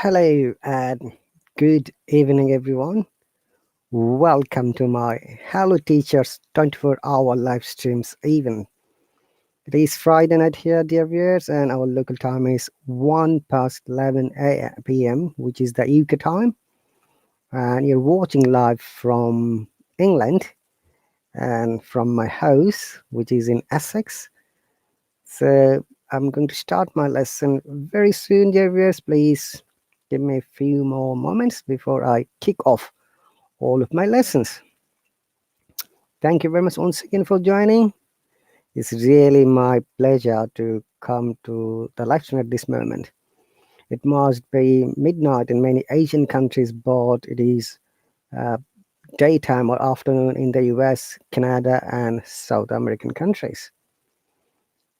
Hello and good evening, everyone. Welcome to my Hello Teachers 24-hour live streams event. It is Friday night here, dear viewers, and our local time is 1 past 11 p.m., which is the UK time. And you're watching live from England and from my house, which is in Essex. So I'm going to start my lesson very soon, dear viewers. Please give me a few more moments before I kick off all of my lessons. Thank you very much once again for joining. It's really my pleasure to come to the live stream at this moment. It must be midnight in many Asian countries, but it is daytime or afternoon in the US, Canada, and South American countries.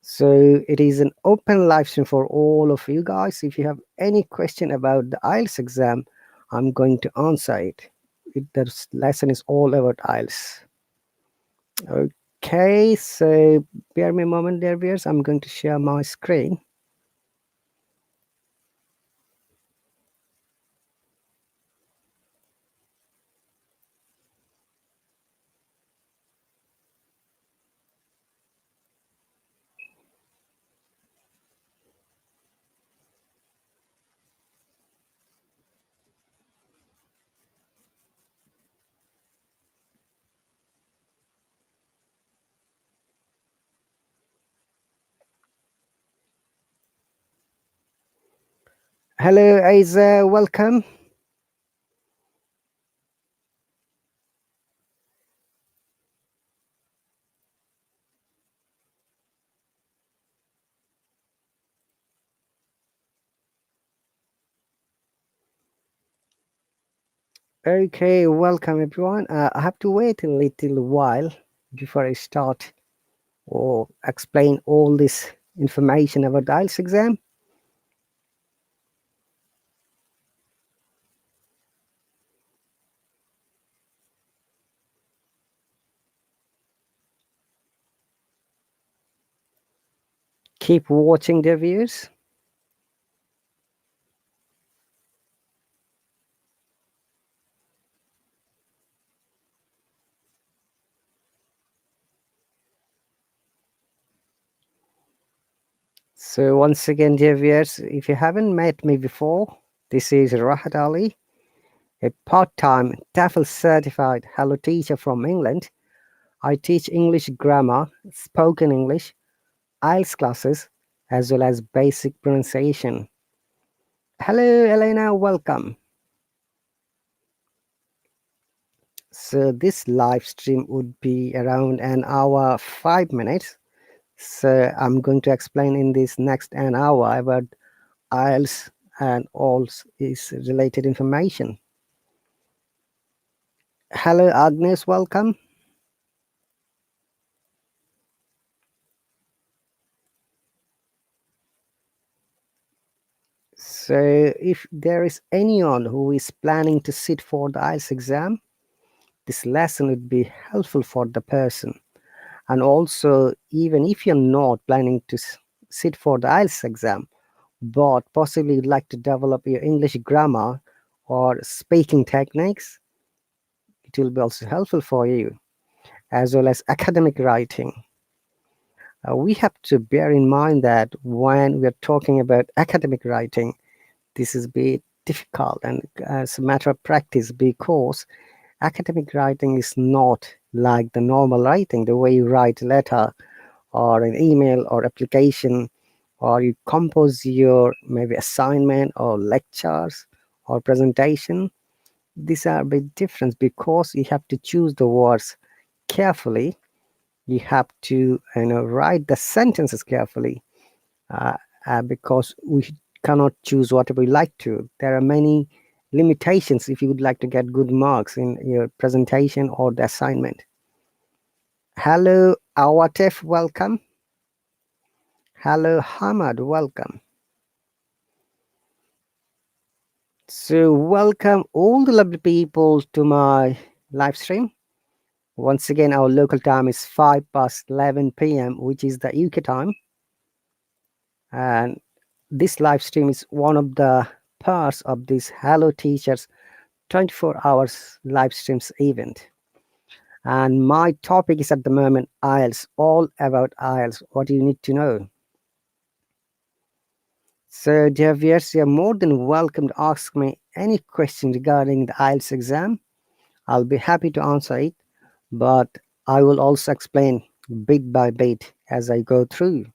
So it is an open live stream for all of you guys. If you have any question about the Ielts exam, I'm going to answer it. The lesson is all about Ielts. Okay, so bear me a moment there, viewers. I'm going to share my screen. Hello, Aiza, welcome. Okay, welcome everyone. I have to wait a little while before I start or explain all this information about the Ielts exam. Keep watching the viewers. So once again, dear viewers, if you haven't met me before, this is Rahat Ali, a part-time TEFL certified Hello teacher from England. I teach English grammar, spoken English, Ielts classes, as well as basic pronunciation. Hello, Elena, welcome. So this live stream would be around an hour, 5 minutes. So I'm going to explain in this next an hour about Ielts and all is related information. Hello, Agnes, welcome. So if there is anyone who is planning to sit for the Ielts exam, this lesson would be helpful for the person. And also, even if you're not planning to sit for the Ielts exam, but possibly you'd like to develop your English grammar or speaking techniques, it will be also helpful for you, as well as academic writing. We have to bear in mind that when we're talking about academic writing, this is a bit difficult and as a matter of practice, because academic writing is not like the normal writing, the way you write a letter or an email or application, or you compose your maybe assignment or lectures or presentation. These are a bit different because you have to choose the words carefully. You have to write the sentences carefully, because we cannot choose whatever we like to. There are many limitations if you would like to get good marks in your presentation or the assignment. Hello, Awatef, welcome. Hello, Hamad, welcome. So welcome all the lovely people to my live stream. Once again, our local time is 5 past 11 p.m., which is the UK time. And this live stream is one of the part of this Hello Teachers 24 hours live streams event. And my topic is at the moment IELTS, all about IELTS, what you need to know. So, dear viewers, you're more than welcome to ask me any question regarding the IELTS exam. I'll be happy to answer it, but I will also explain bit by bit as I go through.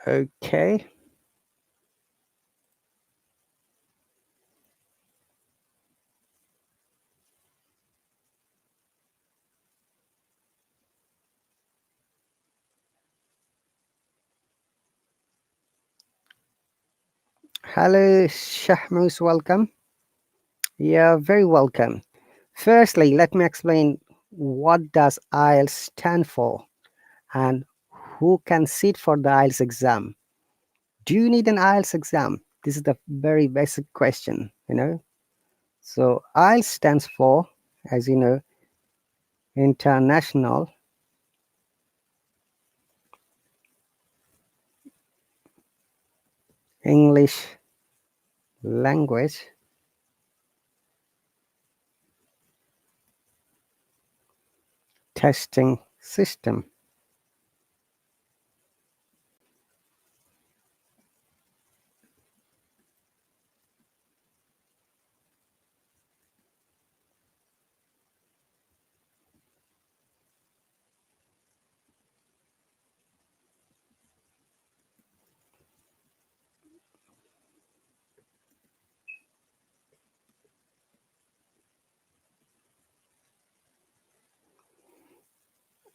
Okay. Hello, Shahmus, welcome. Yeah, very welcome. Firstly, let me explain what does IELTS stand for and who can sit for the IELTS exam. Do you need an IELTS exam? This is the very basic question. So IELTS stands for, as you know, International English Language Testing System.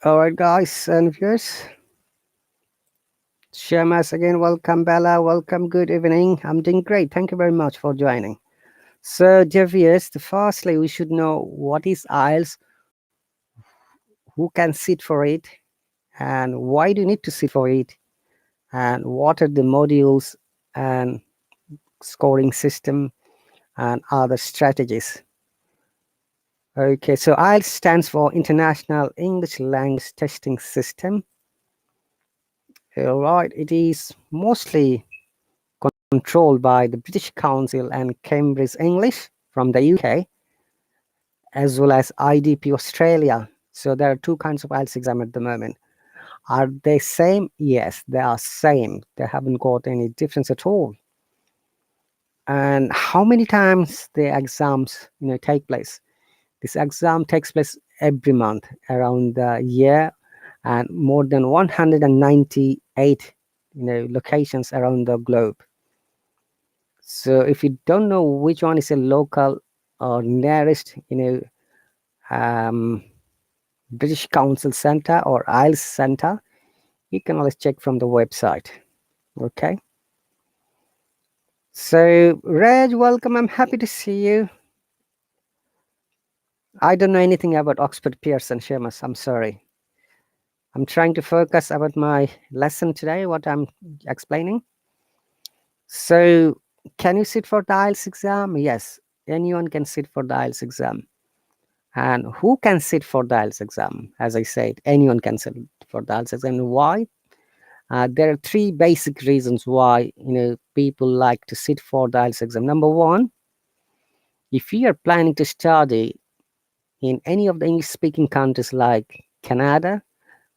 All right, guys and viewers. Shamas again, welcome Bella, welcome, good evening. I'm doing great. Thank you very much for joining. So, dear viewers, firstly, we should know what is IELTS, who can sit for it, and why do you need to sit for it, and what are the modules and scoring system and other strategies. Okay, so IELTS stands for International English Language Testing System. All right, it is mostly controlled by the British Council and Cambridge English from the UK, as well as IDP Australia. So there are two kinds of IELTS exam at the moment. Are they same? Yes, they are same. They haven't got any difference at all. And how many times the exams take place? This exam takes place every month around the year, and more than 198 locations around the globe. So if you don't know which one is a local or nearest British Council Center or IELTS Center, you can always check from the website. Okay. So Reg, welcome. I'm happy to see you. I don't know anything about Oxford Pearson, Seamus. I'm sorry. I'm trying to focus about my lesson today, what I'm explaining. So can you sit for the IELTS exam? Yes, anyone can sit for the IELTS exam. And who can sit for the IELTS exam? As I said, anyone can sit for the IELTS exam. Why? There are three basic reasons why people like to sit for the IELTS exam. Number one, if you are planning to study in any of the English-speaking countries like Canada,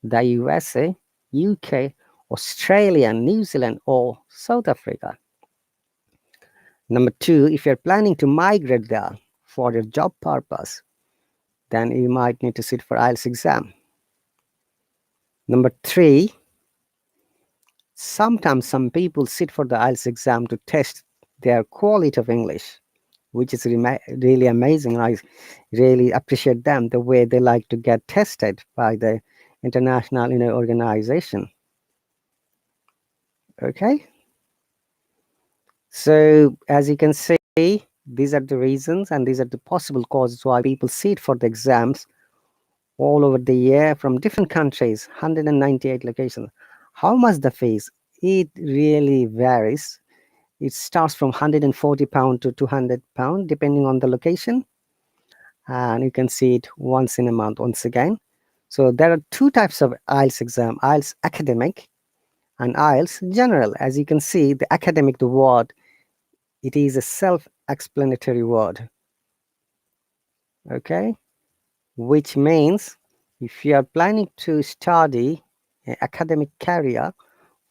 the USA, UK, Australia, New Zealand, or South Africa. Number two, if you're planning to migrate there for your job purpose, then you might need to sit for IELTS exam. Number three, sometimes some people sit for the IELTS exam to test their quality of English, which is really amazing. I really appreciate them, the way they like to get tested by the international organization. Okay. So as you can see, these are the reasons and these are the possible causes why people sit for the exams all over the year from different countries, 198 locations. How much the fees? It really varies. It starts from £140 to £200, depending on the location. And you can see it once in a month, once again. So there are two types of IELTS exam, IELTS academic and IELTS general. As you can see, the academic, the word, it is a self-explanatory word. Okay, which means if you are planning to study an academic career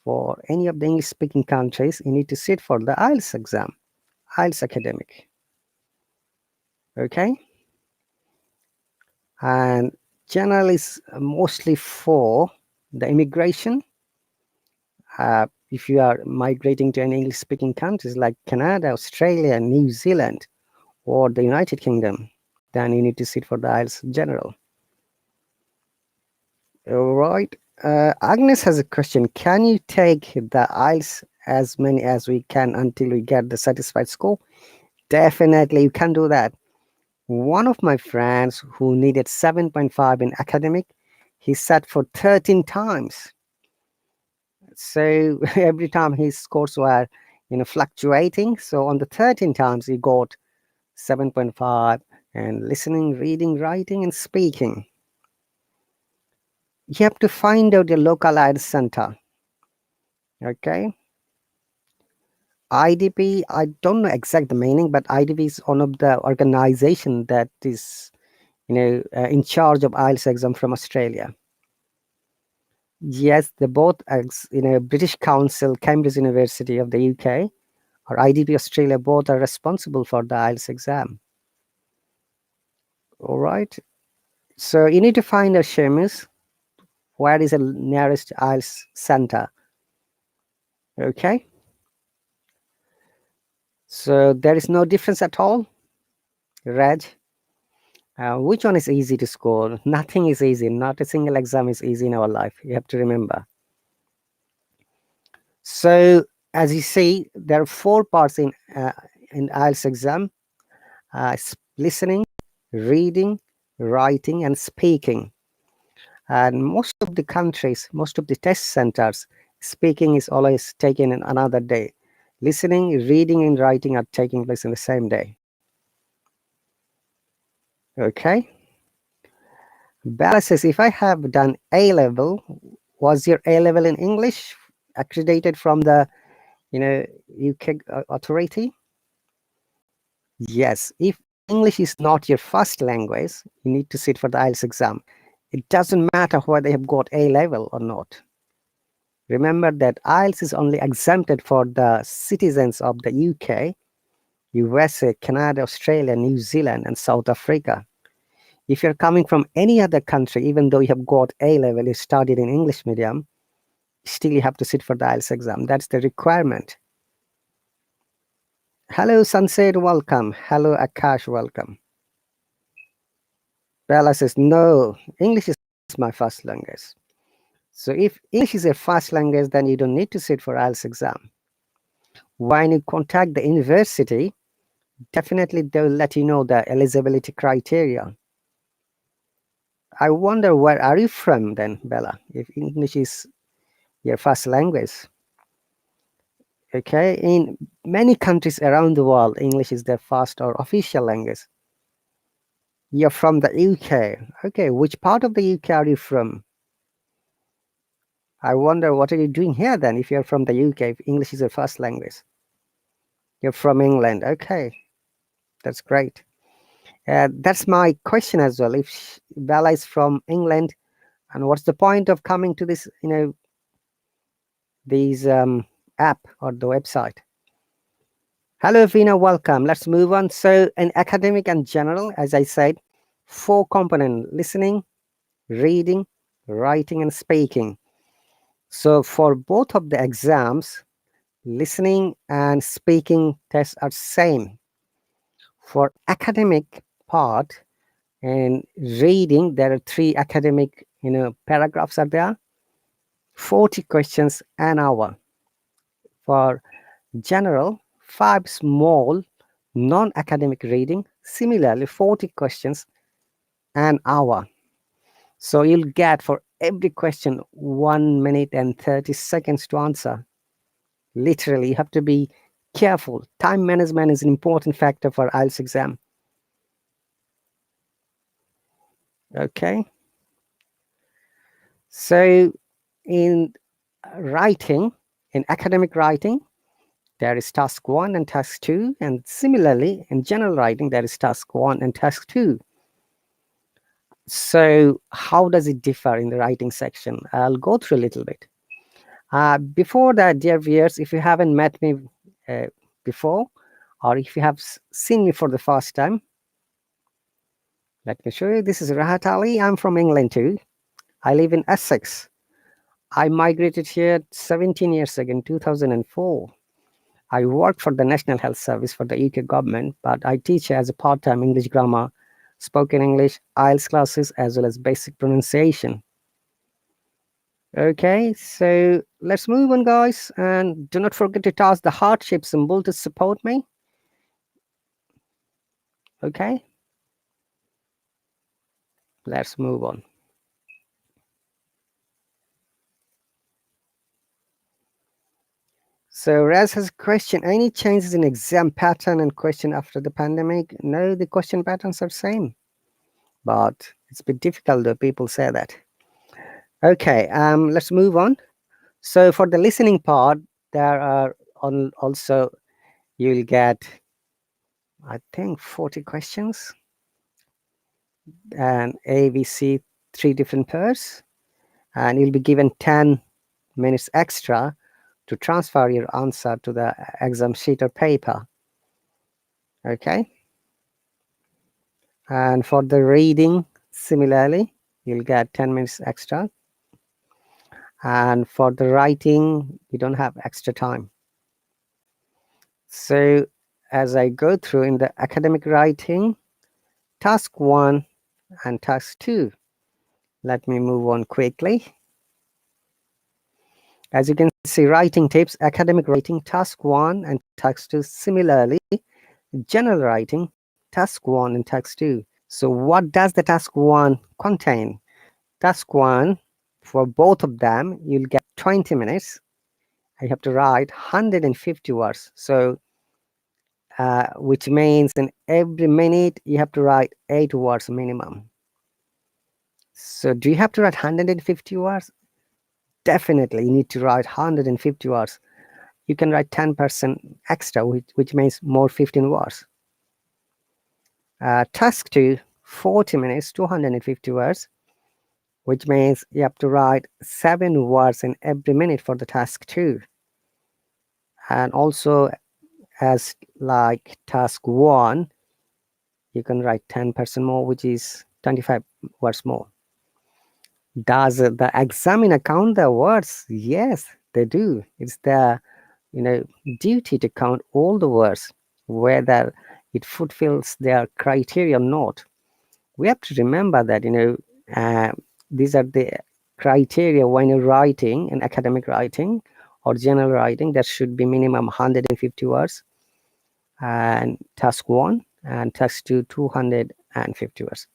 for any of the English speaking countries, you need to sit for the IELTS exam, IELTS academic. Okay, and general is mostly for the immigration. If you are migrating to any English speaking countries like Canada, Australia, New Zealand, or the United Kingdom, then you need to sit for the IELTS general. All right. Agnes has a question. Can you take the IELTS as many as we can until we get the satisfied score? Definitely, you can do that. One of my friends who needed 7.5 in academic, he sat for 13 times. So every time his scores were, fluctuating. So on the 13 times he got 7.5 and listening, reading, writing, and speaking. You have to find out your local IELTS center. Okay. IDP, I don't know exact the meaning, but IDP is one of the organization that is, in charge of IELTS exam from Australia. Yes, they both, British Council, Cambridge University of the UK, or IDP Australia, both are responsible for the IELTS exam. All right. So you need to find a Seamus. Where is the nearest IELTS center? Okay. So there is no difference at all. Reg, which one is easy to score? Nothing is easy. Not a single exam is easy in our life. You have to remember. So as you see, there are 4 parts in IELTS exam: listening, reading, writing, and speaking. And most of the countries, most of the test centers, speaking is always taken in another day. Listening, reading, and writing are taking place in the same day. Okay. Bella says, if I have done A level, was your A level in English accredited from the UK authority? Yes. If English is not your first language, you need to sit for the IELTS exam. It doesn't matter whether they have got A level or not. Remember that IELTS is only exempted for the citizens of the UK, USA, Canada, Australia, New Zealand, and South Africa. If you're coming from any other country, even though you have got A level, you studied in English medium, still you have to sit for the IELTS exam. That's the requirement. Hello, Sunset, welcome. Hello, Akash, welcome. Bella says, no, English is my first language. So if English is your first language, then you don't need to sit for IELTS exam. When you contact the university, definitely they'll let you know the eligibility criteria. I wonder, where are you from then, Bella, if English is your first language? Okay, in many countries around the world, English is their first or official language. You're from the UK. Okay, which part of the UK are you from? I wonder, what are you doing here then if you're from the UK, if English is your first language? You're from England. Okay, that's great. That's my question as well. If Bella is from England, and what's the point of coming to this, these app or the website? Hello, Vina, welcome. Let's move on. So in academic and general, as I said, 4 components: listening, reading, writing, and speaking. So for both of the exams, listening and speaking tests are same. For academic part and reading, there are 3 academic paragraphs are there, 40 questions an hour. For general, 5 small non-academic reading, similarly 40 questions an hour. So you'll get for every question 1 minute and 30 seconds to answer. Literally, you have to be careful. Time management is an important factor for IELTS exam. Okay. So in writing, in academic writing, there is task 1 and task 2, and similarly in general writing there is task 1 and task 2. So how does it differ in the writing section? I'll go through a little bit. Before that, dear viewers, if you haven't met me before, or if you have seen me for the first time, let me show you. This is Rahat Ali. I'm from England too. I live in Essex. I migrated here 17 years ago in 2004. I work for the National Health Service for the UK government, but I teach as a part-time English grammar, spoken English, IELTS classes, as well as basic pronunciation. Okay, so let's move on, guys, and do not forget to toss the heart-shaped symbol to support me. Okay, let's move on. So Raz has a question. Any changes in exam pattern and question after the pandemic? No, the question patterns are same, but it's a bit difficult though, people say that. Okay, let's move on. So for the listening part, there are also, you'll get, I think, 40 questions, and A, B, C, 3 different pairs, and you'll be given 10 minutes extra to transfer your answer to the exam sheet or paper. Okay. And for the reading, similarly, you'll get 10 minutes extra. And for the writing, you don't have extra time. So as I go through in the academic writing, task 1 and task 2. Let me move on quickly. As you can see, writing tips, academic writing, task 1 and task 2. Similarly, general writing, task 1 and task 2. So what does the task 1 contain? Task 1, for both of them, you'll get 20 minutes. You have to write 150 words. So which means in every minute you have to write 8 words minimum. So do you have to write 150 words? Definitely you need to write 150 words. You can write 10% extra, which means more 15 words. Task 2, 40 minutes, 250 words, which means you have to write 7 words in every minute for the task 2. And also, as like task 1, you can write 10% more, which is 25 words more. Does the examiner count the words? Yes, they do. It's their duty to count all the words, whether it fulfills their criteria or not. We have to remember that these are the criteria when you're writing in academic writing or general writing. That should be minimum 150 words, and task 1 and task 2 250 words.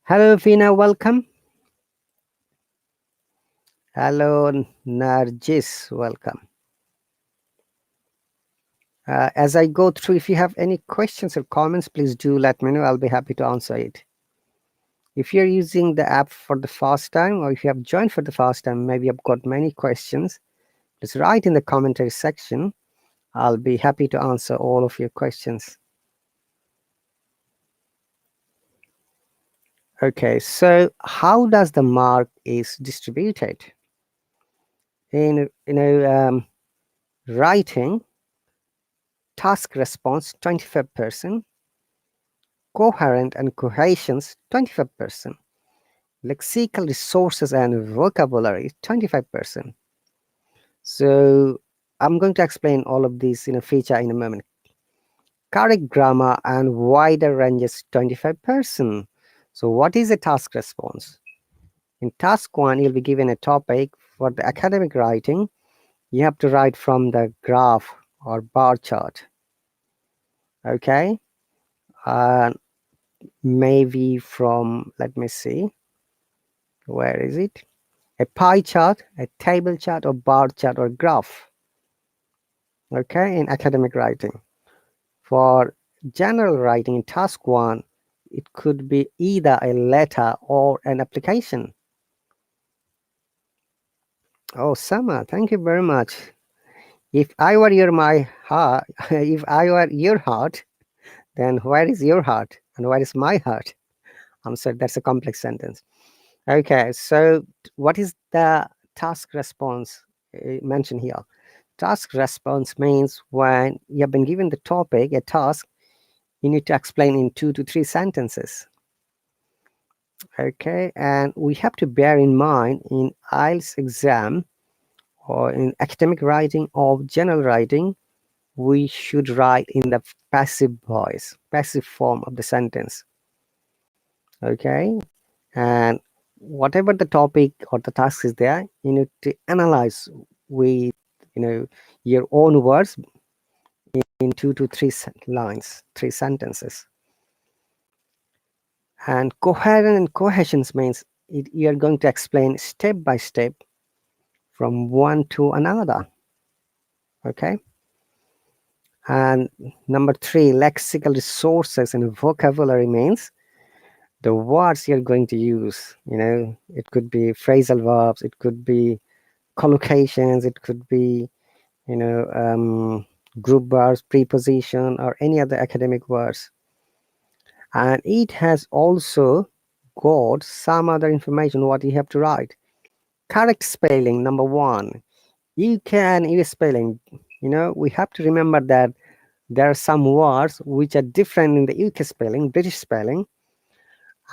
Hello Fina, welcome. Hello Narjis, welcome. As I go through, if you have any questions or comments, please do let me know. I'll be happy to answer it. If you're using the app for the first time, or if you have joined for the first time, maybe you've got many questions, just write in the commentary section. I'll be happy to answer all of your questions. Okay, so how does the mark is distributed? In writing, task response 25%, coherent and cohesions 25%, lexical resources and vocabulary 25%. So I'm going to explain all of these in a feature in a moment. Correct grammar and wider ranges 25%. So what is a task response? In task 1, you'll be given a topic. For the academic writing, you have to write from the graph or bar chart. Okay, maybe from, let me see, where is it? A pie chart, a table chart, or bar chart, or graph. okay, in academic writing. For general writing in task 1, it could be either a letter or an application. Oh, Sama, thank you very much. If I were my heart, if I were your heart, then where is your heart and where is my heart? I'm sorry, that's a complex sentence. Okay, so what is the task response mentioned here? Task response means when you have been given the topic, a task, you need to explain in 2 to 3 sentences. Okay, and we have to bear in mind in IELTS exam or in academic writing or general writing, we should write in the passive voice, passive form of the sentence. Okay, and whatever the topic or the task is there, you need to analyze with your own words in 2 to 3 lines, 3 sentences. And coherent and cohesion means you are going to explain step by step from one to another. Okay, and number 3, lexical resources and vocabulary means the words you're going to use. It could be phrasal verbs, it could be collocations, it could be group verbs, preposition, or any other academic words. And it has also got some other information what you have to write. Correct spelling, number 1. UK and US spelling, we have to remember that there are some words which are different in the UK spelling, British spelling,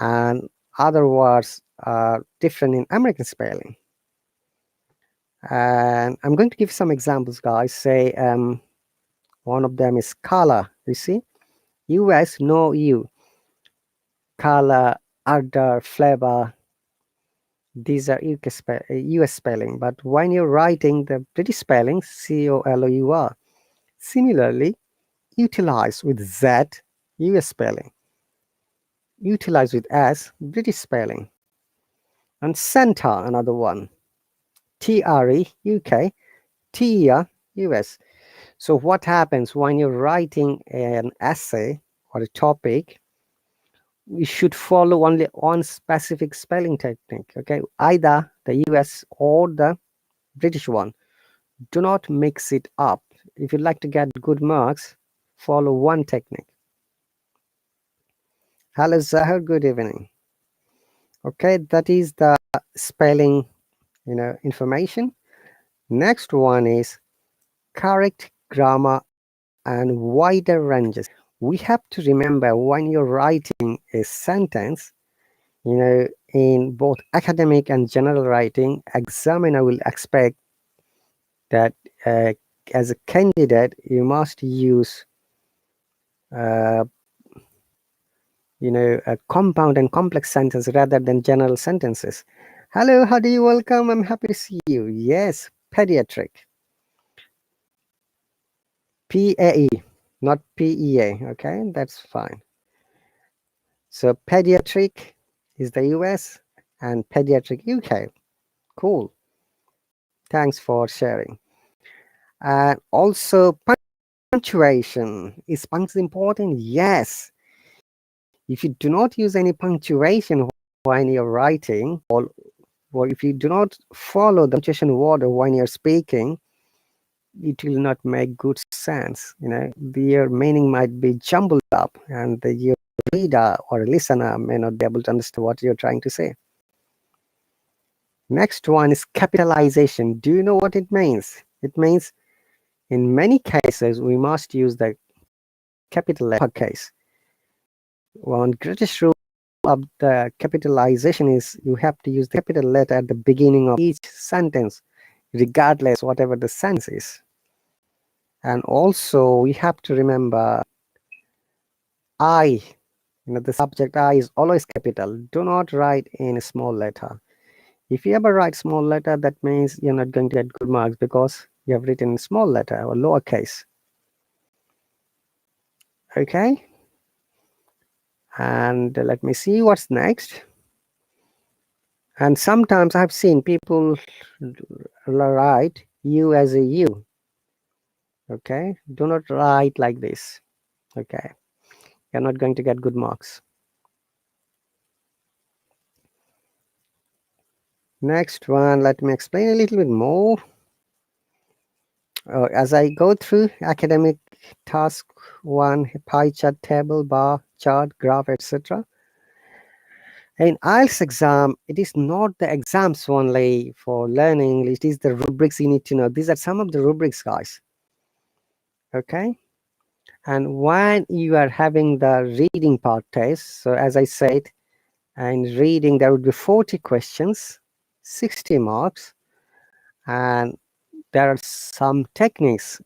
and other words are different in American spelling. And I'm going to give some examples, guys. Say one of them is color. You see, US, no U. Color, odor, flavor. These are US spelling, but when you're writing the British spelling, COLOUR. Similarly, utilize with Z, US spelling. Utilize with S, British spelling. And center, another one. TRE, UK. TER, US. So what happens when you're writing an essay or a topic? We should follow only one specific spelling technique, okay? Either the US or the British one. Do not mix it up. If you'd like to get good marks, follow one technique. Hello, Zahar, good evening. Okay, that is the spelling, information. Next one is correct grammar and wider ranges. We have to remember when you're writing a sentence, in both academic and general writing, examiner will expect that as a candidate, you must use, a compound and complex sentence rather than general sentences. Hello, how do you welcome? I'm happy to see you. Yes, pediatric. PAE, not PEA. Okay, that's fine. So pediatric is the US and pediatric UK. Cool. Thanks for sharing. And also punctuation. Is punctuation important? Yes. If you do not use any punctuation when you're writing, or if you do not follow the punctuation order when you're speaking, it will not make good sense. Your meaning might be jumbled up, and your reader or listener may not be able to understand what you're trying to say. Next one is capitalization. Do you know what it means? It means in many cases we must use the capital letter case. One greatest rule of the capitalization is you have to use the capital letter at the beginning of each sentence, regardless whatever the sentence is. And also we have to remember I, the subject I is always capital. Do not write in a small letter. If you ever write small letter, that means you're not going to get good marks because you have written in small letter or lowercase. Okay, and let me see what's next. And sometimes I've seen people write U as a U. Okay, do not write like this. Okay, you're not going to get good marks. Next one, let me explain a little bit more. As I go through academic task 1, pie chart, table, bar, chart, graph, etc. In IELTS exam, it is not the exams only for learning English, it is the rubrics you need to know. These are some of the rubrics, guys. Okay, and when you are having the reading part test, so as I said, in reading there would be 40 questions, 60 marks, and there are some techniques.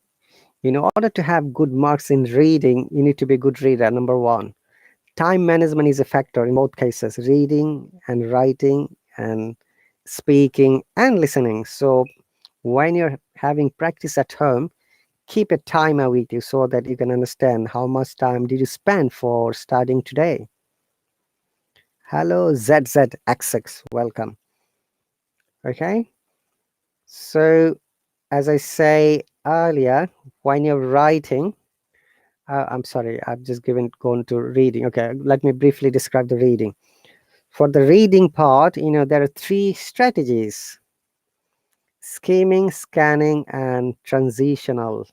In order to have good marks in reading, you need to be a good reader. Number one, time management is a factor in both cases, reading and writing and speaking and listening. So when you're having practice at home, keep a timer with you so that you can understand how much time did you spend for studying today. Hello ZZXX, welcome. Okay, so as I say earlier, when you're writing, I'm sorry, I've just gone to reading. Okay, let me briefly describe the reading. For the reading part, there are 3 strategies: scheming, scanning, and transitional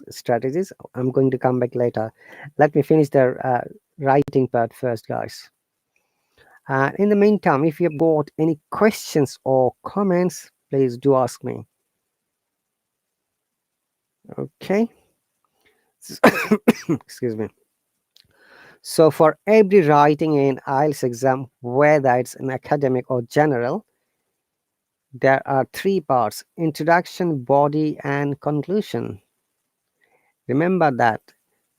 strategies. I'm going to come back later. Let me finish the writing part first, guys. In the meantime, if you've got any questions or comments, please do ask me. Okay. Excuse me. So for every writing in IELTS exam, whether it's an academic or general, there are 3 parts: introduction, body, and conclusion. Remember that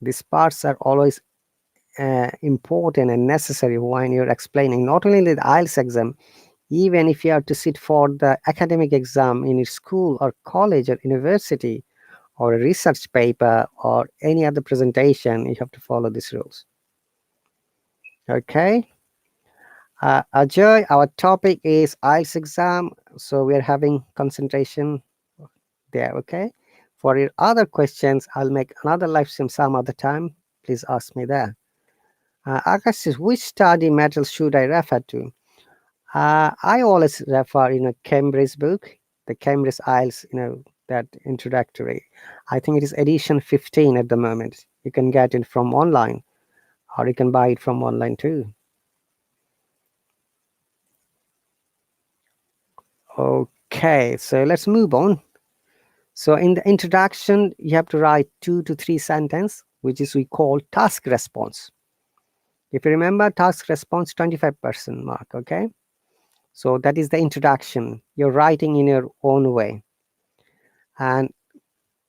these parts are always important and necessary when you're explaining not only the IELTS exam, even if you have to sit for the academic exam in your school or college or university, or a research paper or any other presentation, you have to follow these rules. Okay. Ajay, our topic is IELTS exam, so we're having concentration there. Okay. For your other questions, I'll make another live stream some other time. Please ask me there. Akash says, which study material should I refer to? I always refer Cambridge book, the Cambridge IELTS, that introductory. I think it is edition 15 at the moment. You can get it from online, or you can buy it from online too. Okay, so let's move on. So in the introduction, you have to write 2 to 3 sentences, which is we call task response. If you remember, task response 25% mark. Okay, so that is the introduction. You're writing in your own way. And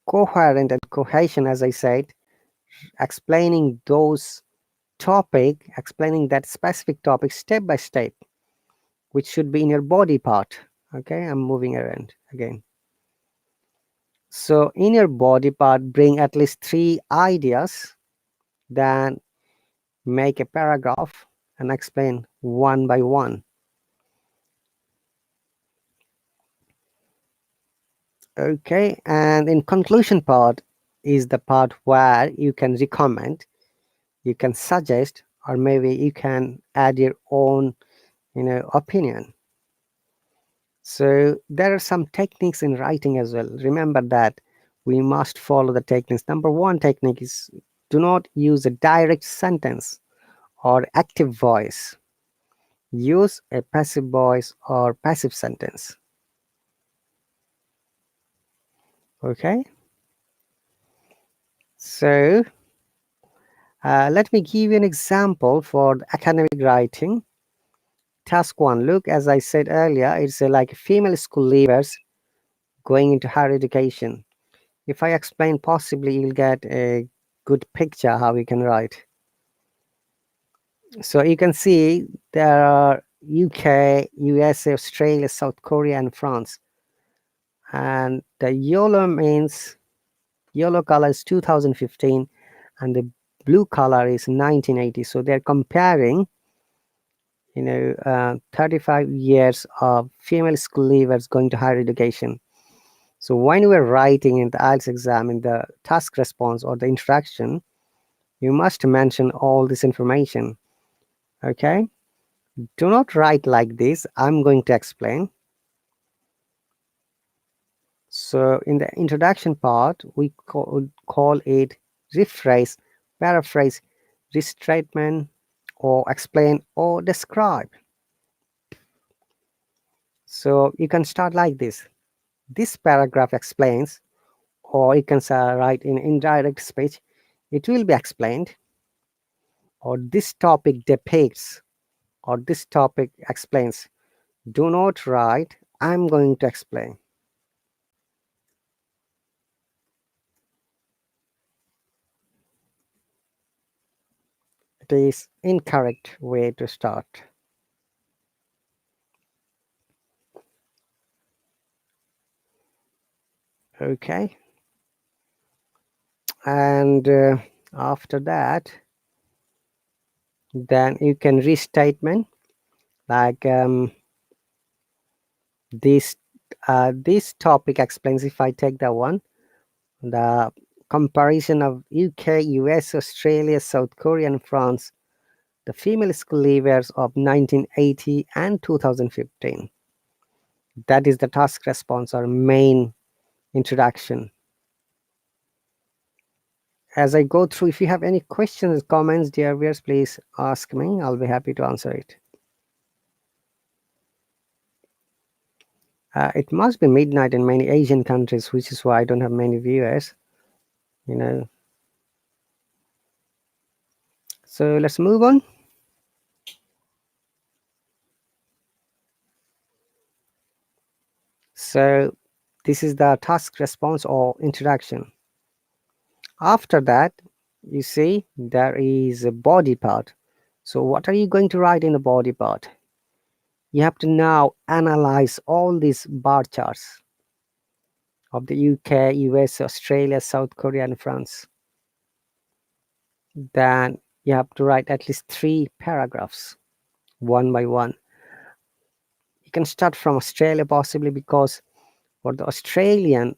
coherent and cohesion, as I said, explaining explaining that specific topic step by step, which should be in your body part. Okay, I'm moving around again. So in your body part, bring at least 3 ideas, then make a paragraph and explain one by one. Okay, and in conclusion part is the part where you can recommend, you can suggest, or maybe you can add your own opinion. So there are some techniques in writing as well. Remember that we must follow the techniques. Number 1 technique is, do not use a direct sentence or active voice. Use a passive voice or passive sentence. Okay, so let me give you an example for the academic writing. Task 1. Look, as I said earlier, it's like female school leavers going into higher education. If I explain, possibly you'll get a good picture how you can write. So you can see there are UK, USA, Australia, South Korea, and France. And the yellow color is 2015, and the blue color is 1980. So they're comparing 35 years of female school leavers going to higher education. So when you are writing in the IELTS exam in the task response or the introduction, you must mention all this information. Okay, do not write like this. I'm going to explain. So in the introduction part, we call it rephrase, paraphrase, restatement, or explain or describe. So you can start like this. This paragraph explains, or you can write in indirect speech, it will be explained, or this topic depicts, or this topic explains. Do not write, I'm going to explain. It is incorrect way to start. Okay. And after that, then you can restatement like this topic explains. If I take that one, the comparison of UK, US, Australia, South Korea, and France, the female school leavers of 1980 and 2015. That is the task response or main introduction. As I go through, if you have any questions, comments, dear viewers, please ask me. I'll be happy to answer it. It must be midnight in many Asian countries, which is why I don't have many viewers, you know. So let's move on. So this is the task response or introduction. After that, you see there is a body part. So what are you going to write in the body part? You have to now analyze all these bar charts of the UK, US, Australia, South Korea, and France. Then you have to write at least 3 paragraphs, one by one. You can start from Australia possibly, because for the Australian,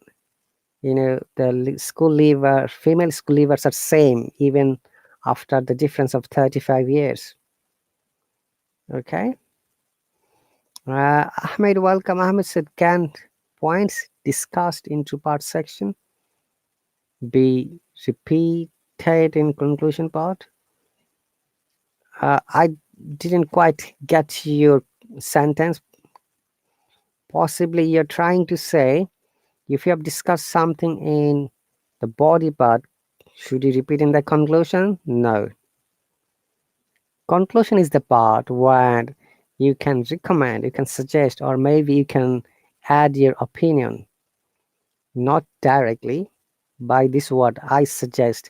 the school leaver, female school leavers are same even after the difference of 35 years. Okay. Ahmed, welcome. Ahmed said, can points discussed in two-part section be repeated in conclusion part? I didn't quite get your sentence. Possibly you're trying to say, if you have discussed something in the body part, should you repeat in the conclusion? No. Conclusion is the part where you can recommend, you can suggest, or maybe you can add your opinion. Not directly by this word, I suggest,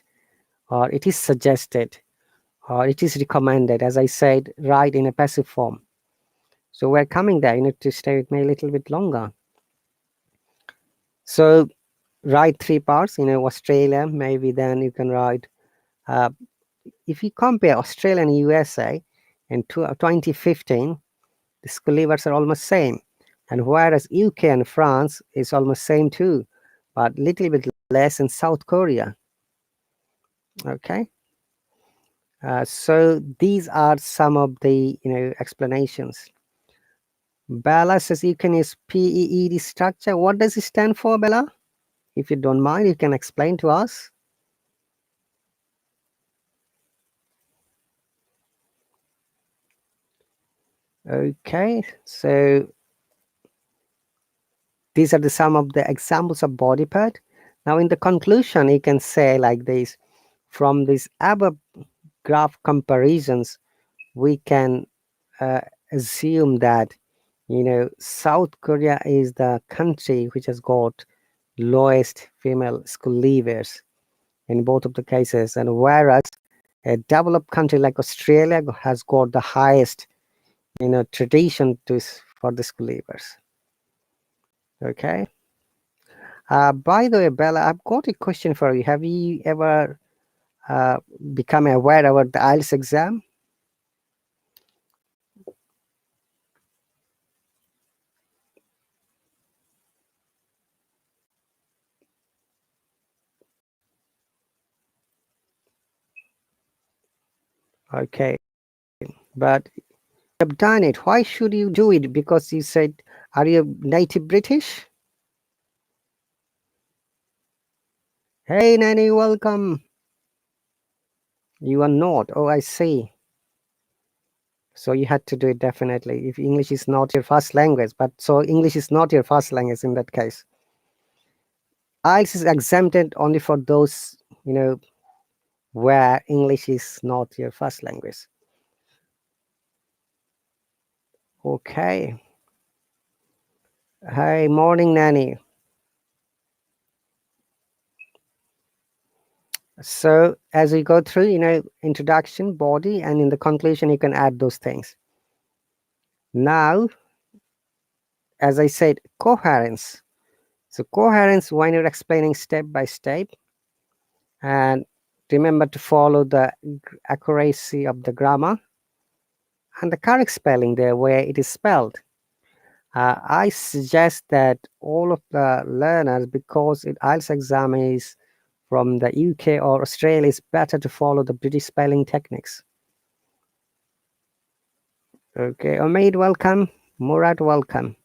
or it is suggested, or it is recommended, as I said, right in a passive form. So we're coming there. You need to stay with me a little bit longer. So write 3 parts, Australia, maybe then you can write, if you compare Australia and USA in 2015, the school leavers are almost same. And whereas UK and France is almost same too, but little bit less in South Korea. Okay. So these are some of the explanations. Bella says you can use PEED structure. What does it stand for, Bella? If you don't mind, you can explain to us. Okay, so these are the some of the examples of body part. Now in the conclusion, you can say like this: from these above graph comparisons, we can assume that South Korea is the country which has got lowest female school leavers in both of the cases, and whereas a developed country like Australia has got the highest tradition for the school leavers. Okay. By the way, Bella, I've got a question for you. Have you ever become aware about the IELTS exam? Okay, but you've done it. Why should you do it? Because you said, are you native British? Hey, Nanny, welcome. You are not. Oh, I see. So you had to do it definitely. If English is not your first language, but so English is not your first language in that case. IELTS is exempted only for those, where English is not your first language. Okay. Hi, morning, Nanny. So as we go through, introduction, body, and in the conclusion, you can add those things. Now, as I said, coherence. So coherence, when you're explaining step by step, and remember to follow the accuracy of the grammar and the correct spelling there where it is spelled. I suggest that all of the learners, because IELTS exam is from the UK or Australia, it's better to follow the British spelling techniques. Okay, Omid, welcome. Murad, welcome.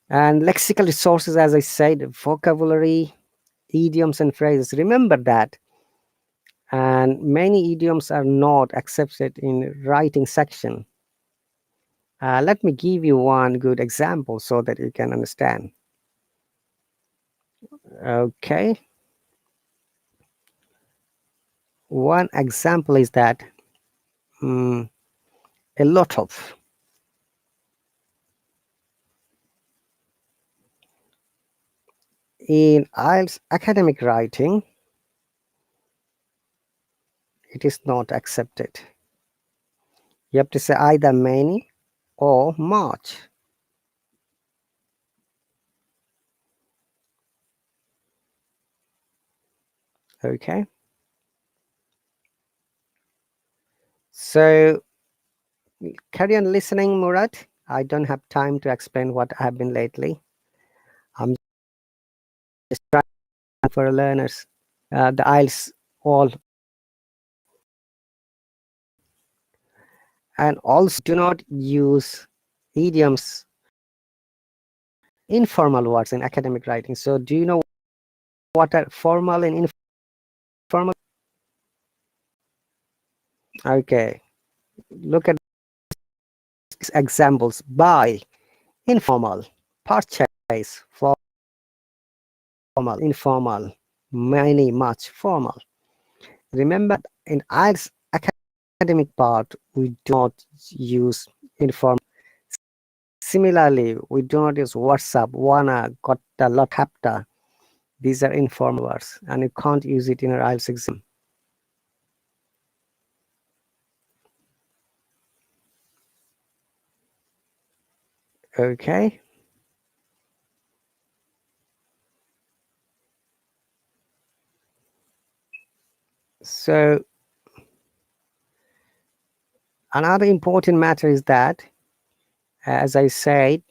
And lexical resources, as I said, vocabulary, idioms and phrases. Remember that. And many idioms are not accepted in writing section. Let me give you one good example so that you can understand. Okay. One example is that a lot of. In IELTS academic writing, it is not accepted. You have to say either many or much. Okay. So carry on listening, Murad. I don't have time to explain what I have been lately. I'm just trying for learners. The IELTS all. And also do not use idioms, informal words in academic writing. So do you know what are formal and informal? Okay. Look at examples. Buy, informal. Purchase, formal. Informal. Many, much, formal. Remember, in IELTS academic part, we do not use informal. Similarly, we do not use WhatsApp, wanna, gotta, lot, hapta. These are informal words, and you can't use it in an IELTS exam. Okay. So another important matter is that, as I said,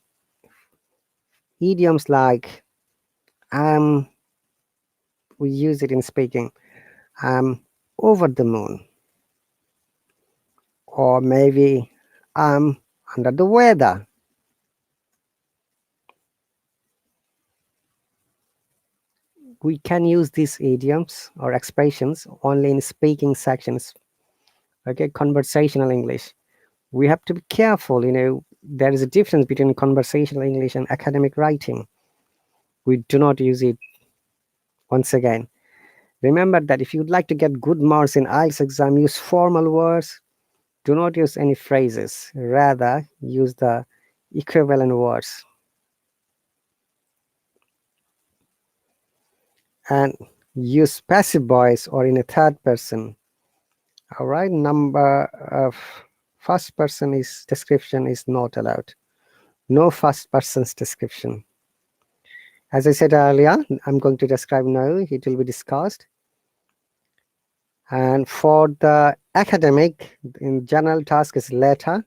idioms like we use it in speaking, over the moon, or maybe under the weather. We can use these idioms or expressions only in speaking sections. Okay, conversational English. We have to be careful, there is a difference between conversational English and academic writing. We do not use it. Once again, remember that if you'd like to get good marks in IELTS exam, use formal words. Do not use any phrases. Rather, use the equivalent words. And use passive voice or in a third person. All right, number of first person is description is not allowed. No first person's description. As I said earlier, I'm going to describe now. It will be discussed. And for the academic, in general task is letter.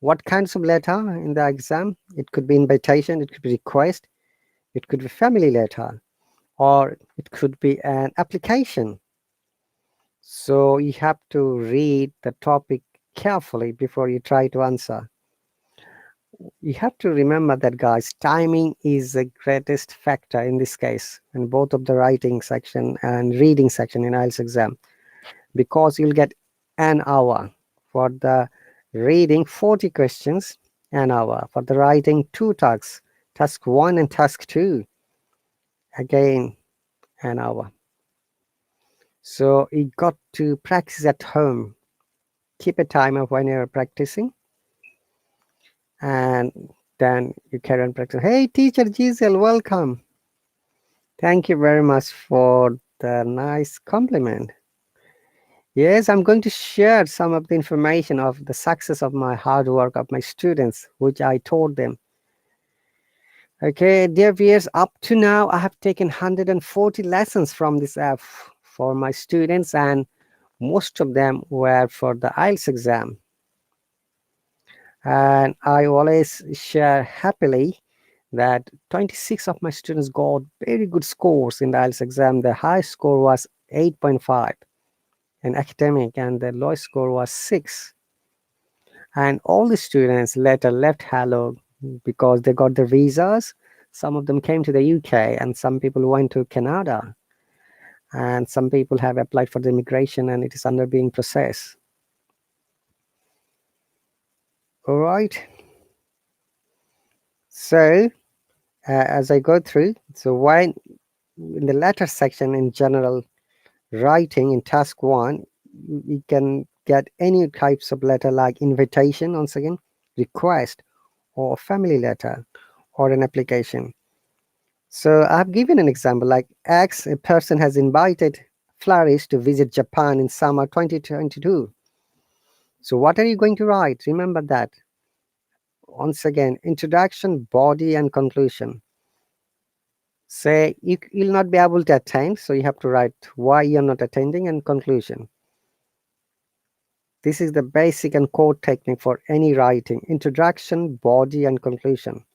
What kinds of letter in the exam? It could be invitation, it could be request, it could be family letter, or it could be an application. So you have to read the topic carefully before you try to answer. You have to remember that, guys, timing is the greatest factor in this case, in both of the writing section and reading section in IELTS exam, because you'll get an hour for the reading, 40 questions, an hour for the writing, 2 tasks, task 1 and task 2, again an hour. So you got to practice at home. Keep a timer when you're practicing, and then you carry on practicing. Hey, teacher Giselle, welcome. Thank you very much for the nice compliment. Yes, I'm going to share some of the information of the success of my hard work of my students, which I taught them. Okay, dear viewers, up to now, I have taken 140 lessons from this app for my students, and most of them were for the IELTS exam. And I always share happily that 26 of my students got very good scores in the IELTS exam. The highest score was 8.5 in academic, and the lowest score was 6. And all the students later left Hallo because they got the visas. Some of them came to the UK, and some people went to Canada, and some people have applied for the immigration, and it is under being processed. All right. So as I go through, so when in the letter section in general writing in task 1, you can get any types of letter like invitation, once again, request, or family letter, or an application. So I've given an example like X, a person has invited Flourish to visit Japan in summer 2022. So what are you going to write? Remember that. Once again, introduction, body, and conclusion. Say you'll not be able to attend, so you have to write why you're not attending and conclusion. This is the basic and core technique for any writing: introduction, body, and conclusion.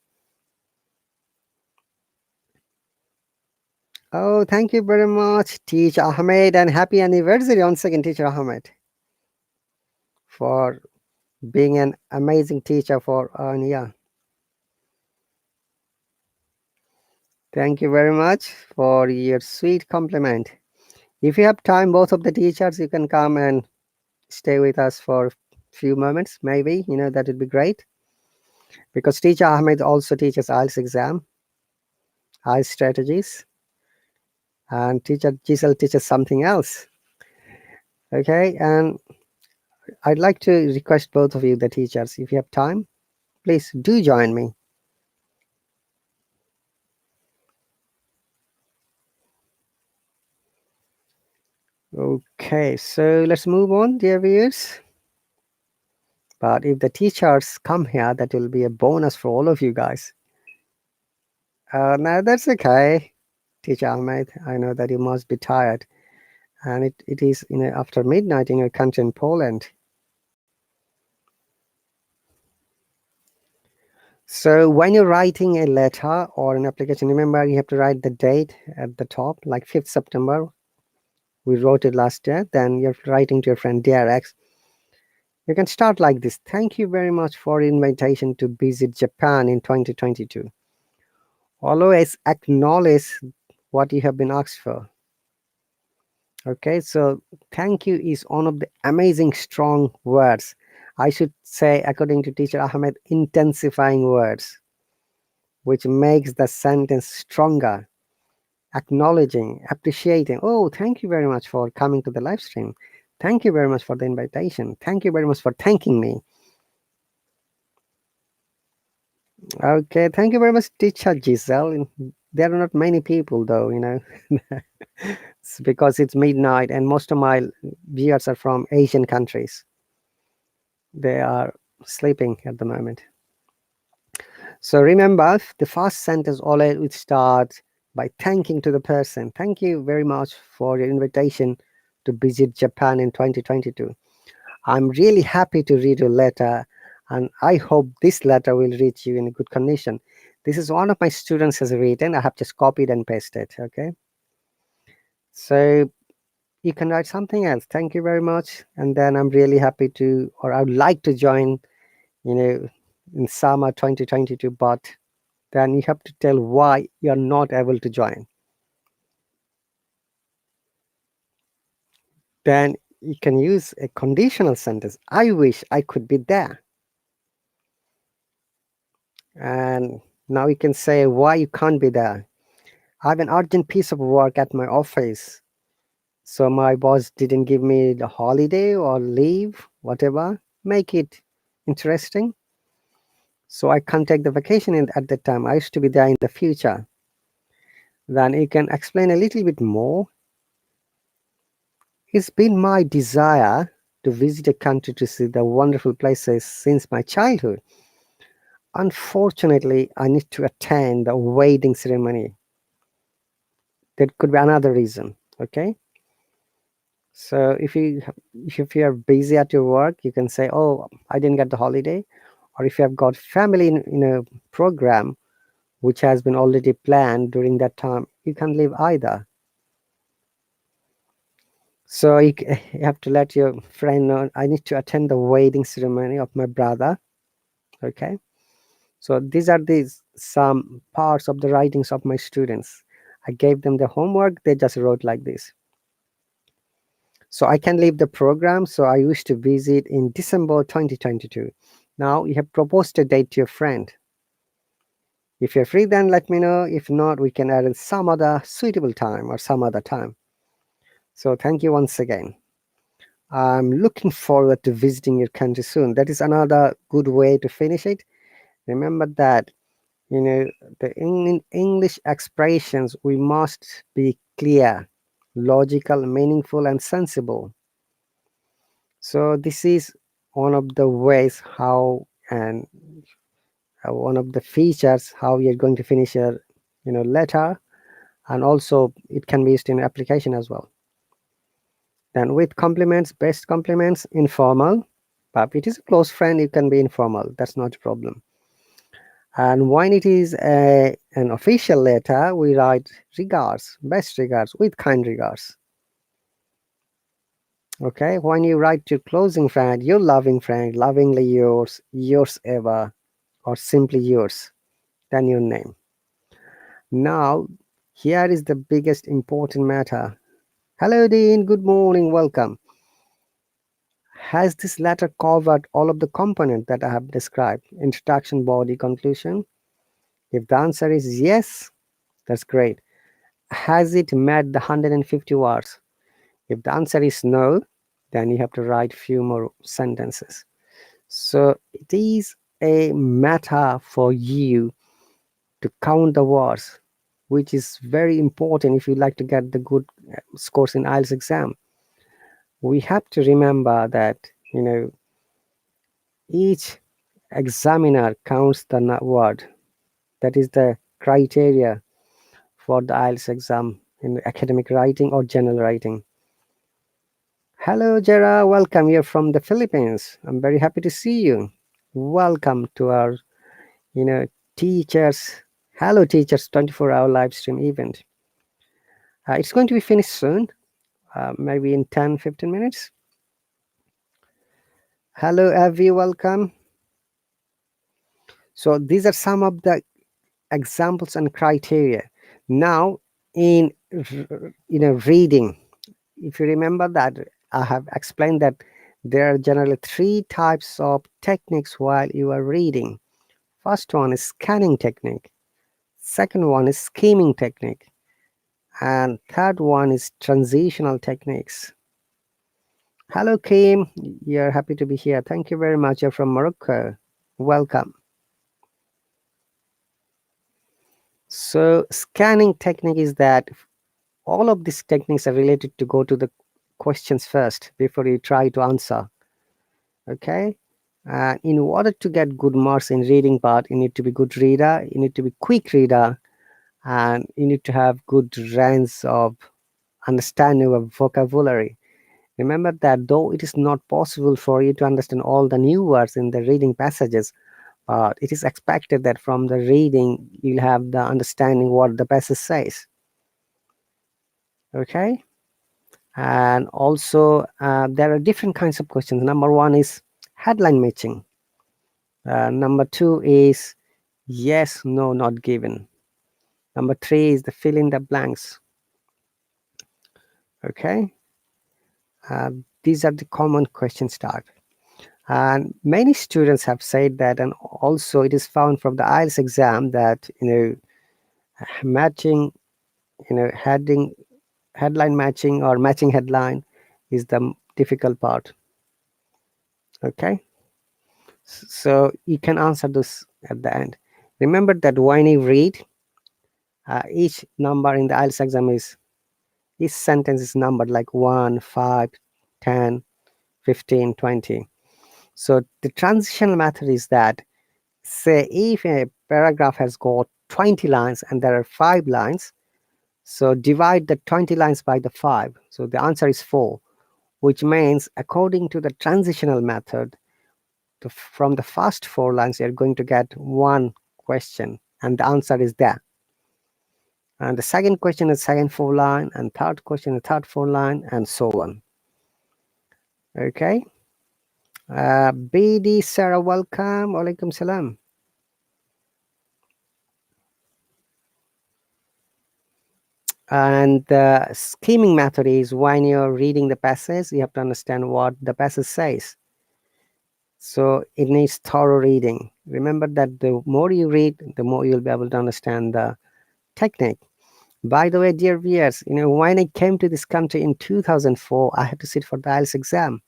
Oh, thank you very much, Teacher Ahmed, and happy anniversary once again, Teacher Ahmed, for being an amazing teacher for Ania. Thank you very much for your sweet compliment. If you have time, both of the teachers, you can come and stay with us for a few moments, maybe, that would be great. Because Teacher Ahmed also teaches IELTS exam, IELTS strategies, and Teacher Giselle teaches something else. Okay, and I'd like to request both of you, the teachers, if you have time, please do join me. Okay, so let's move on, dear viewers. But if the teachers come here, that will be a bonus for all of you guys. No, that's okay, Teacher Ahmed. I know that you must be tired, and it is after midnight in your country in Poland. So when you're writing a letter or an application, remember you have to write the date at the top, like 5th September. We wrote it last year. Then you're writing to your friend, dear X. You can start like this: thank you very much for the invitation to visit Japan in 2022. Always acknowledge what you have been asked for. Okay, so thank you is one of the amazing strong words. I should say, according to Teacher Ahmed, intensifying words, which makes the sentence stronger. Acknowledging, appreciating. Oh, thank you very much for coming to the live stream. Thank you very much for the invitation. Thank you very much for thanking me. Okay, thank you very much, Teacher Giselle. There are not many people, though, it's because it's midnight and most of my viewers are from Asian countries. They are sleeping at the moment. So remember, the first sentence always would start by thanking to the person. Thank you very much for your invitation to visit Japan in 2022. I'm really happy to read your letter, and I hope this letter will reach you in a good condition. This is one of my students has written. I have just copied and pasted. Okay. So you can write something else. Thank you very much. And then I'm really happy to, or I would like to join, in summer 2022, but then you have to tell why you're not able to join. Then you can use a conditional sentence. I wish I could be there. And now you can say why you can't be there. I have an urgent piece of work at my office. So my boss didn't give me the holiday or leave, whatever. Make it interesting. So I can't take the vacation at that time. I used to be there in the future. Then you can explain a little bit more. It's been my desire to visit a country to see the wonderful places since my childhood. Unfortunately, I need to attend the wedding ceremony. That could be another reason. Okay. So if you are busy at your work, you can say, "Oh, I didn't get the holiday," or if you have got family in a program which has been already planned during that time, you can leave either. So you have to let your friend know, I need to attend the wedding ceremony of my brother. Okay. So these are some parts of the writings of my students. I gave them the homework, they just wrote like this. So I can leave the program. So I used to visit in December 2022. Now you have proposed a date to your friend. If you're free, then let me know. If not, we can arrange some other suitable time or some other time. So thank you once again. I'm looking forward to visiting your country soon. That is another good way to finish it. Remember that, the English expressions, we must be clear, logical, meaningful, and sensible. So this is one of the ways how, and one of the features how you're going to finish your letter, and also it can be used in application as well. Then with compliments, best compliments, informal, but if it is a close friend, you can be informal, that's not a problem. And when it is an official letter, we write regards, best regards, with kind regards. Okay, when you write to closing friend, your loving friend, lovingly yours, yours ever, or simply yours, then your name. Now, here is the biggest important matter. Hello, Dean. Good morning. Welcome. Has this letter covered all of the components that I have described? Introduction, body, conclusion? If the answer is yes, that's great. Has it met the 150 words? If the answer is no, then you have to write few more sentences. So it is a matter for you to count the words, which is very important if you like to get the good scores in IELTS exam. We have to remember that each examiner counts the word. That is the criteria for the IELTS exam in academic writing or general writing. Hello, Jera. Welcome. You're from the Philippines. I'm very happy to see you. Welcome to our, teachers. Hello, teachers 24-hour live stream event. It's going to be finished soon, maybe in 10-15 minutes. Hello, Avi. Welcome. So these are some of the examples and criteria. Now, in reading, if you remember that I have explained that there are generally 3 types of techniques while you are reading. First one is scanning technique, second one is skimming technique, and third one is transitional techniques. Hello, Kim. You're happy to be here. Thank you very much. You're from Morocco. Welcome. So scanning technique is that all of these techniques are related to go to the questions first before you try to answer. Okay. In order to get good marks in reading part, you need to be good reader, you need to be quick reader, and you need to have good range of understanding of vocabulary. Remember that though it is not possible for you to understand all the new words in the reading passages, but it is expected that from the reading you'll have the understanding what the passage says. Okay. And also there are different kinds of questions. Number one is headline matching. Number two is yes, no, not given. Number three is the fill in the blanks. Okay, these are the common questions type. And many students have said that, and also it is found from the IELTS exam that matching, headline matching or matching headline is the difficult part. Okay, so you can answer this at the end. Remember that when you read, each number in the IELTS exam is, each sentence is numbered like 1, 5, 10, 15, 20. So the transitional method is that, say if a paragraph has got 20 lines and there are 5 lines, so divide the 20 lines by the 5. So the answer is 4, which means according to the transitional method, from the first 4 lines you're going to get one question and the answer is there. And the second question is second 4 line, and third question is third 4 line, and so on. Okay. BD Sarah, welcome. Walaikum salam. And the scheming method is when you're reading the passage, you have to understand what the passage says. So it needs thorough reading. Remember that the more you read, the more you'll be able to understand the technique. By the way, dear viewers, when I came to this country in 2004, I had to sit for the IELTS exam.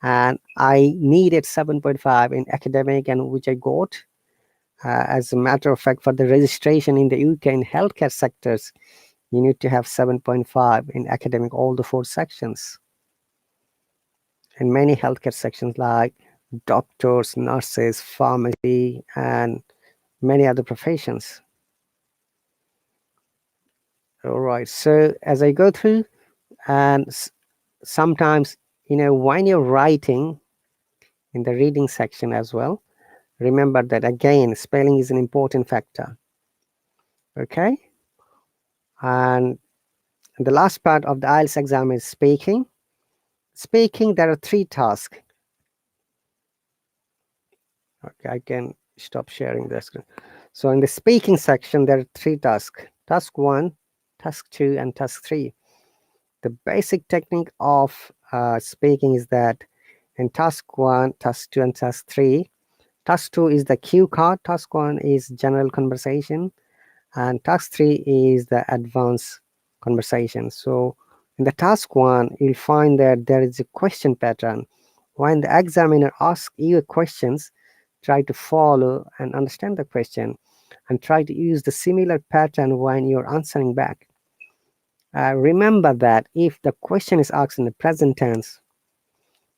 And I needed 7.5 in academic, and which I got. As a matter of fact, for the registration in the UK in healthcare sectors, you need to have 7.5 in academic, all the 4 sections. And many healthcare sections like doctors, nurses, pharmacy, and many other professions. All right, so as I go through, and sometimes, when you're writing in the reading section as well, remember that again, spelling is an important factor. Okay, and the last part of the IELTS exam is speaking. Speaking, there are 3 tasks. Okay, I can stop sharing the screen. So in the speaking section, there are 3 tasks. Task 1, task 2, and task 3. The basic technique of speaking is that in task 1, task 2, and task 3, task 2 is the cue card, task 1 is general conversation, and task 3 is the advanced conversation. So in the task 1, you'll find that there is a question pattern. When the examiner asks you questions, try to follow and understand the question and try to use the similar pattern when you're answering back. Remember that if the question is asked in the present tense,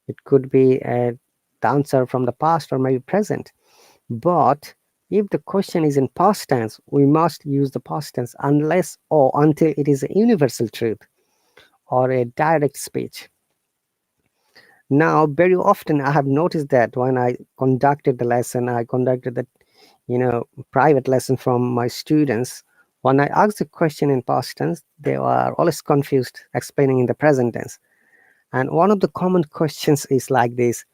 it could be the answer from the past or maybe present. But if the question is in past tense, we must use the past tense unless or until it is a universal truth or a direct speech. Now, very often I have noticed that when I conducted the lesson, I conducted the private lesson from my students. When I asked the question in past tense, they were always confused explaining in the present tense. And one of the common questions is like this: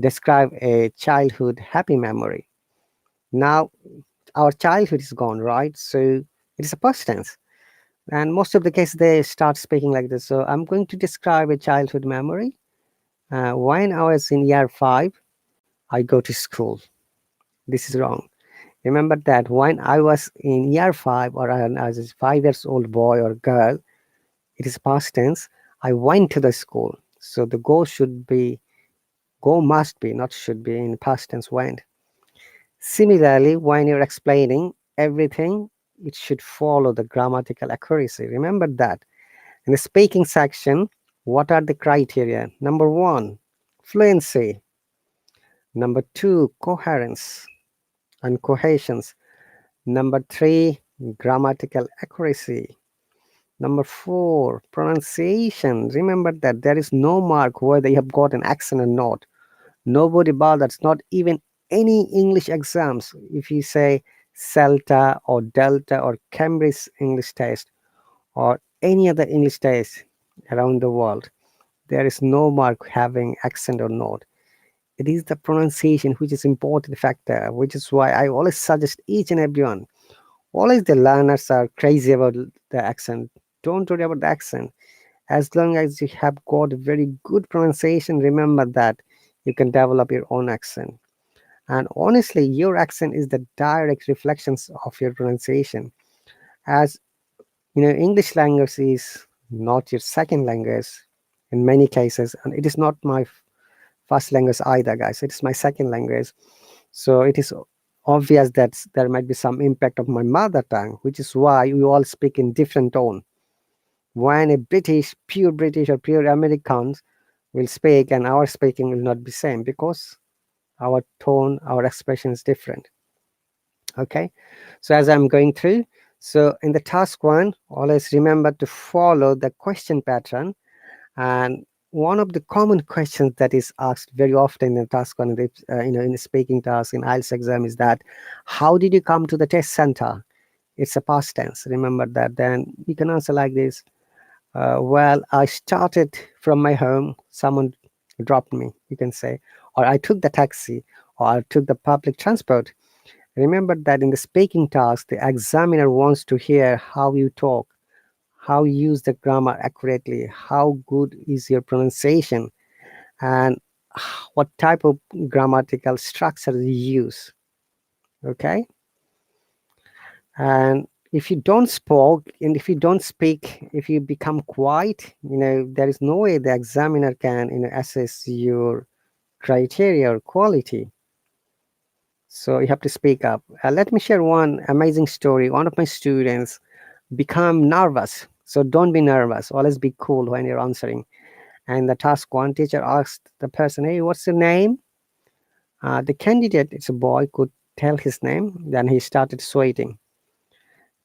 describe a childhood happy memory. Now, our childhood is gone, right? So it is a past tense. And most of the cases, they start speaking like this. So I'm going to describe a childhood memory. When I was in year 5, I go to school. This is wrong. Remember that when I was in year 5, or as a 5 years old boy or girl, it is past tense. I went to the school. So the go must be, not should be, in past tense went. Similarly, when you're explaining everything, it should follow the grammatical accuracy. Remember that. In the speaking section, what are the criteria? Number 1, fluency. Number 2, coherence and cohesions. Number 3, grammatical accuracy. Number 4, pronunciation. Remember that there is no mark whether you have got an accent or not. Nobody bothers, not even any English exams. If you say CELTA or Delta or Cambridge English test or any other English test, around the world. There is no mark having accent or not. It is the pronunciation which is important factor, which is why I always suggest each and everyone. Always the learners are crazy about the accent. Don't worry about the accent. As long as you have got very good pronunciation, remember that you can develop your own accent. And honestly, your accent is the direct reflections of your pronunciation. As you know, English language is not your second language in many cases, and it is not my first language either, guys. It is my second language. So it is obvious that there might be some impact of my mother tongue, which is why we all speak in different tone. When a British or pure Americans will speak, and our speaking will not be same because our tone, our expression is different. Okay, so as I'm going through, so in the task one, always remember to follow the question pattern. And one of the common questions that is asked very often in task one, in the speaking task in IELTS exam is that, how did you come to the test center? It's a past tense. Remember that. Then you can answer like this. Well, I started from my home. Someone dropped me, you can say. Or I took the taxi. Or I took the public transport. Remember that in the speaking task, the examiner wants to hear how you talk, how you use the grammar accurately, how good is your pronunciation, and what type of grammatical structure you use. Okay, and if you don't spoke and if you don't speak, if you become quiet, there is no way the examiner can assess your criteria or quality. So you have to speak up. Let me share one amazing story. One of my students become nervous. So don't be nervous, always be cool when you're answering. And the task one, teacher asked the person, hey, what's your name? The candidate, it's a boy, could tell his name. Then he started sweating.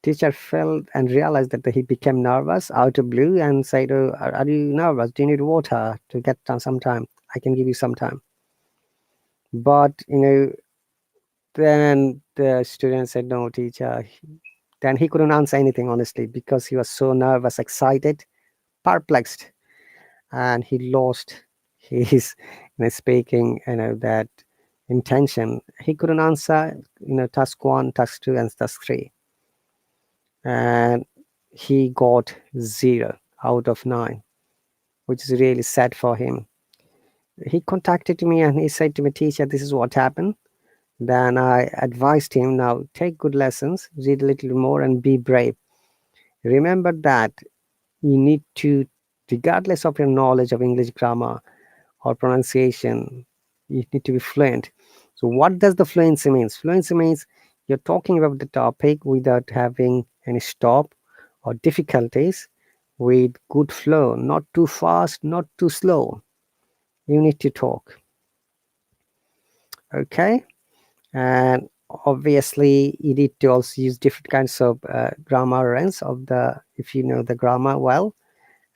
Teacher felt and realized that he became nervous out of blue and said, oh, are you nervous? Do you need water to get some time? I can give you some time. But, then the student said, no, teacher. Then he couldn't answer anything, honestly, because he was so nervous, excited, perplexed, and he lost his speaking, that intention. He couldn't answer, task one, task two, and task three. And he got 0 out of 9, which is really sad for him. He contacted me and he said to me, teacher, this is what happened. Then I advised him, now take good lessons, read a little more, and be brave. Remember that you need to, regardless of your knowledge of English grammar or pronunciation, you need to be fluent. So what does the fluency means? Fluency means you're talking about the topic without having any stop or difficulties, with good flow, not too fast, not too slow. You need to talk. Okay, and obviously you need to also use different kinds of grammarians of the, if you know the grammar well,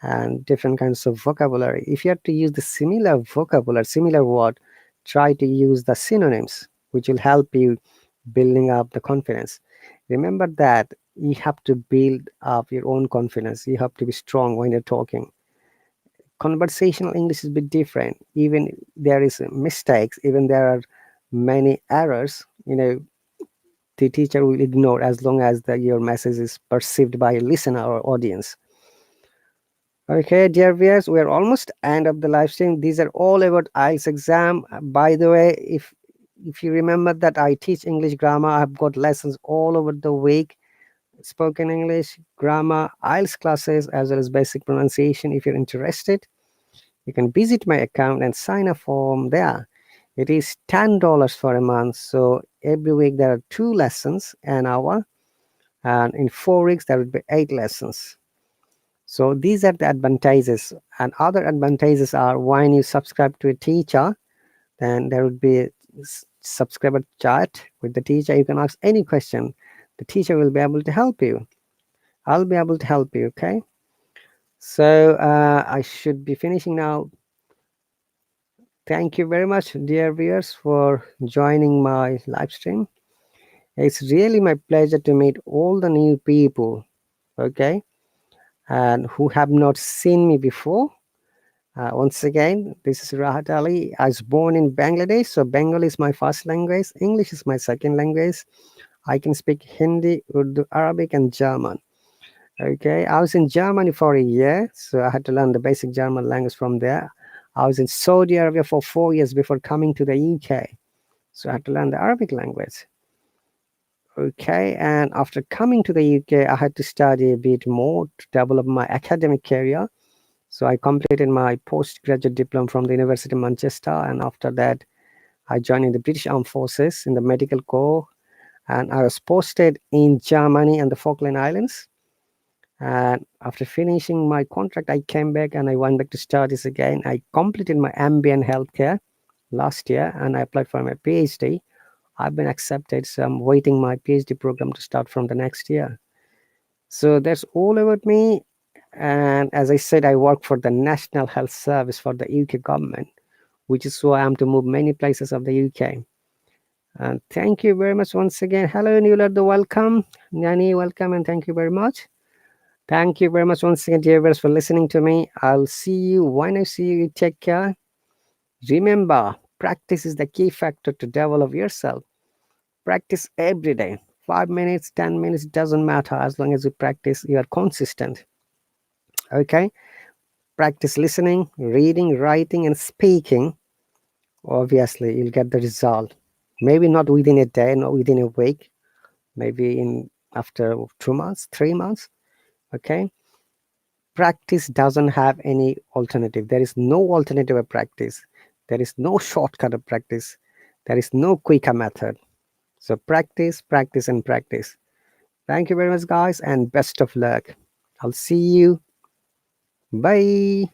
and different kinds of vocabulary. If you have to use the similar vocabulary, similar word, try to use the synonyms, which will help you building up the confidence. Remember that you have to build up your own confidence. You have to be strong when you're talking. Conversational English is a bit different. Even there is mistakes, even there are many errors, the teacher will ignore as long as your message is perceived by a listener or audience. Okay, dear viewers, we are almost end of the live stream. These are all about IELTS exam. By the way, if you remember that I teach English grammar, I've got lessons all over the week. Spoken English, grammar, IELTS classes, as well as basic pronunciation. If you're interested, you can visit my account and sign up from there. It is $10 for a month. So every week there are 2 lessons an hour, and in 4 weeks there would be 8 lessons. So these are the advantages, and other advantages are when you subscribe to a teacher, then there would be a subscriber chat with the teacher. You can ask any question. The teacher will be able to help you. I'll be able to help you. Okay. So I should be finishing now. Thank you very much, dear viewers, for joining my live stream. It's really my pleasure to meet all the new people. Okay. and who have not seen me before, once again, this is Rahat Ali. I was born in Bangladesh, so Bengali is my first language, English is my second language. I can speak Hindi, Urdu, Arabic, and German. Okay, I was in Germany for a year, so I had to learn the basic German language from there. I was in Saudi Arabia for 4 years before coming to the UK, so I had to learn the Arabic language. Okay, and after coming to the UK, I had to study a bit more to develop my academic career. So I completed my postgraduate diploma from the University of Manchester, and after that, I joined in the British Armed Forces in the Medical Corps, and I was posted in Germany and the Falkland Islands. And after finishing my contract, I came back and I went back to studies again. I completed my MBA in healthcare last year, and I applied for my PhD. I've been accepted, so I'm waiting my PhD program to start from the next year. So that's all about me. And as I said, I work for the National Health Service for the UK government, which is why I'm to move many places of the UK. And thank you very much once again. Hello, Newland, welcome. Nani, welcome, and thank you very much. Thank you very much once again, dear viewers, for listening to me. I'll see you when I see you. Take care. Remember, practice is the key factor to develop yourself. Practice every day. 5 minutes, 10 minutes, doesn't matter as long as you practice, you are consistent. Okay? Practice listening, reading, writing, and speaking. Obviously, you'll get the result. Maybe not within a day, not within a week, maybe in after 2 months, 3 months. Okay? Practice doesn't have any alternative. There is no alternative of practice. There is no shortcut of practice. There is no quicker method. So practice, practice, and practice. Thank you very much, guys, and best of luck. I'll see you. Bye.